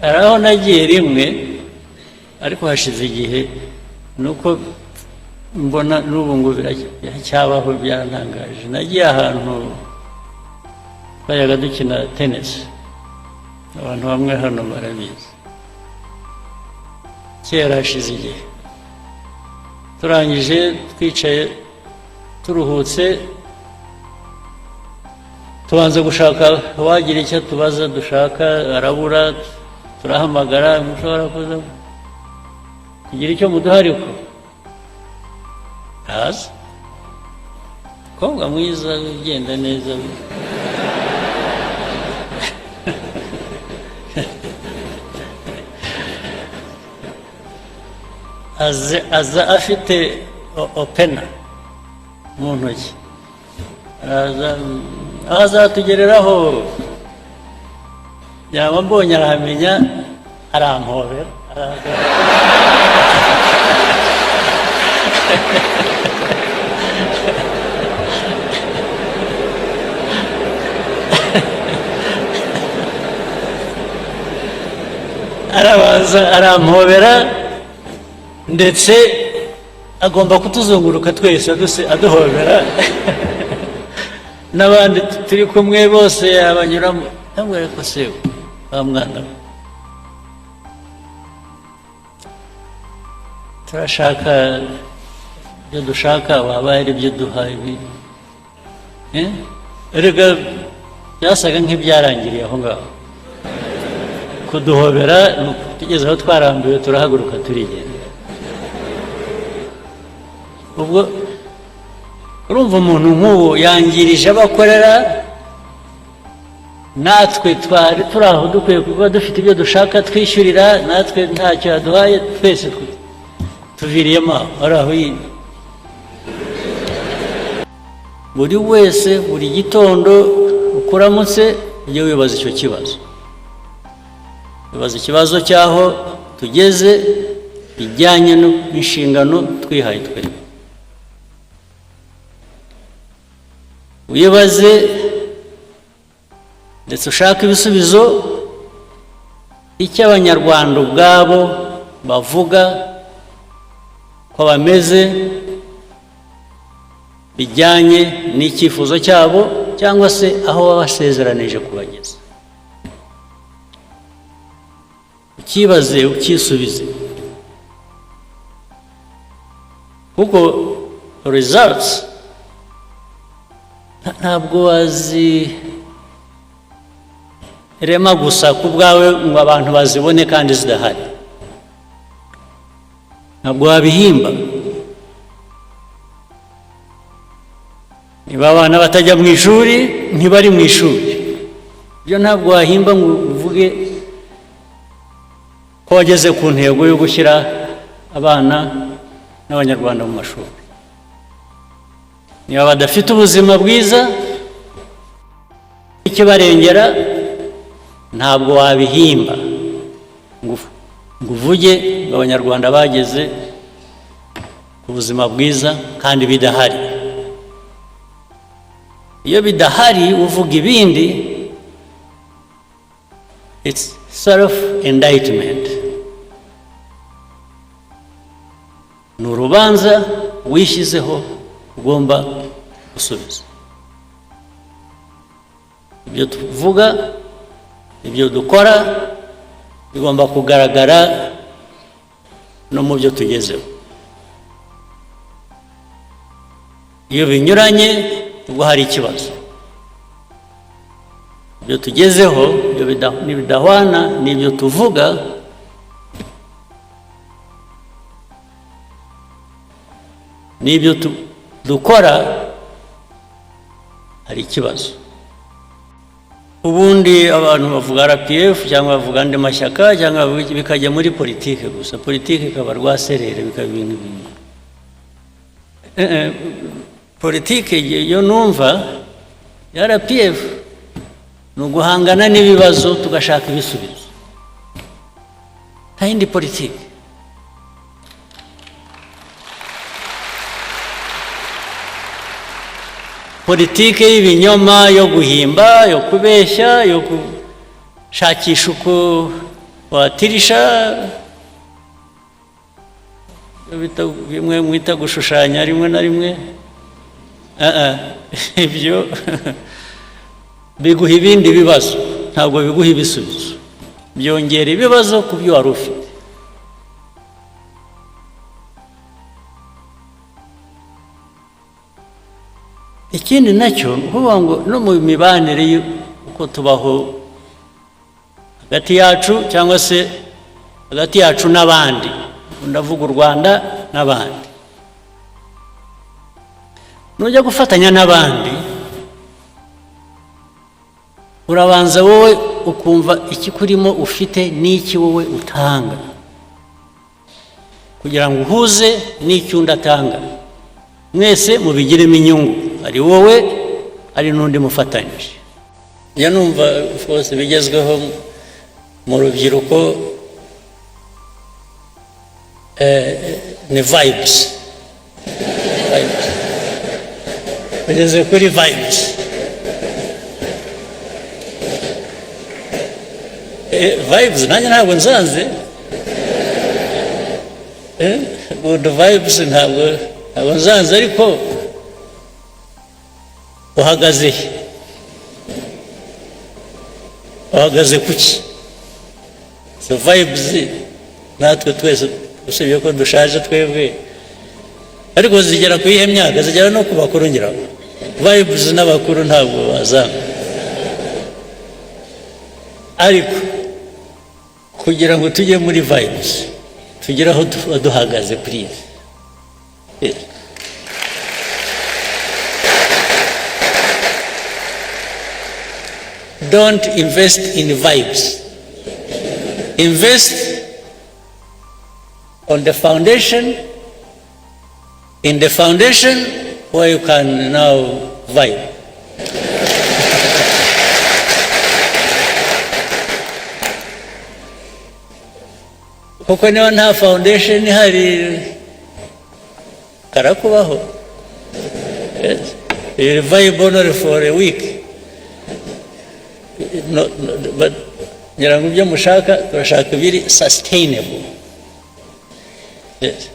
hari aho nagiye rimwe ariko hashize igihe nuko mbona n'ubu ngo biracyabaho byarantangaje. Nagiye ahantu twayaga dukina tenisi, abantu bamwe hano barabizi, kera hashize igihe turangije twicaye turuhutse, tubanza gushaka wagira icyo tubaza, dushaka arabura, turahamagara, mushobora kuza kugira icyo muduha, ariko haza umukobwa mwiza ugenda neza aza afite opena mu ntoki, aho azatugereraho yaba mbonye arahamenya, arampobera arabanza arampobera, ndetse agomba kutuzunguruka twese aduhobera n'abandi turi kumwe bose abanyuramo. Ndamubwira ko se wa mwana we, turashaka ibyo dushaka, waba ari ibyo duha ibi, erega byasaga nk'ibyarangiriye aho ngaho kuduhobera. Tugeze aho twarambiwe turahaguruka turigenda. Ubwo urumva umuntu nk'uwo yangirije abakorera, natwe twari turi aho dukwiye kuba dufite ibyo dushaka twishyurira, natwe ntacyo yaduhaye, twese tuviriyemo ari aho yindi. Buri wese buri gitondo ukuramutse ujye wibaza icyo kibazo, wibaza ikibazo cy'aho tugeze bijyanye n'inshingano twihaye twebwe. Wibaze ndetse ushaka ibisubizo icyo abanyarwanda ubwabo bavuga ko bameze bijyanye n'icyifuzo cyabo, cyangwa se aho babasezeranije kubageza. Ukibaze ukisubize, kuko results ntabwo wazirema gusa ku bwawe ngo abantu bazibone kandi zidahari. Ntabwo wabihimba. Niba abana batajya mu ishuri, ntibari mu ishuri, ibyo ntabwo wahimba ngo uvuge ko wageze ku ntego yo gushyira abana n'abanyarwanda mu mashuri. Niba badafite ubuzima bwiza ikibarengera, ntabwo wabihimba ngo uvuge ngo abanyarwanda bageze ku buzima bwiza kandi bidahari. Iyo bidahari uvuga ibindi, it's self indictment. Ni urubanza wishyizeho ugomba gusubiza. Ibyo tuvuga, ibyo dukora bigomba kugaragara no mu byo tugezeho. Iyo binyuranye ubwo hari ikibazo. Ibyo tugezeho nibidahwana n'ibyo tuvuga, n'ibyo dukora, hari ikibazo. Ubundi abantu bavuga RPF cyangwa bavuga andi mashyaka cyangwa bikajya muri politike gusa, politike ikaba rwaserere, bikaba ibintu bimwe. Politike yo numva ya RPF ni uguhangana n'ibibazo tugashaka ibisubizo, nta yindi politike. Politike y'ibinyoma, yo guhimba, yo kubeshya, yo gushakisha uko watirisha bimwe mwita gushushanya rimwe na rimwe ibyo biguha ibindi bibazo, ntabwo biguha ibisubizo, byongera ibibazo ku byo wari ufite. Ikindi nacyo kuvuga ngo no mu mibanire uko tubaho hagati yacu cyangwa se hagati yacu n'abandi, ndavuga u Rwanda n'abandi, nujya gufatanya n'abandi urabanza wowe ukumva ikikurimo ufite n'iki wowe utanga kugira ngo uhuze n'icyo undi atanga, mwese mubigiremo inyungu, ari wowe ari n'undi mufatanyije. njya numva rwose bigezweho mu rubyiruko ni vibes, bageze kuri vibes. Vibes nanjye ntabwo nsanze, good vibes ntabwo nsanze, ariko uhagaze kuki? So vibes natwe twese usibye ko dushaje twebwe, ariko zigera ku iyihe myaka? Zigera no ku bakuru ngira ngo vibes n'abakuru ntabwo bazanga, ariko kugira ngo tujye muri vibes tugere aho duhagaze kuri izi. Don't invest in vibes. Invest on the foundation, in the foundation where you can now vibe. Kuko niba nta foundation ihari karakubaho. Vibe only for a week. No, but ngira ngo ibyo mushaka turashaka biri sustainable. Yes.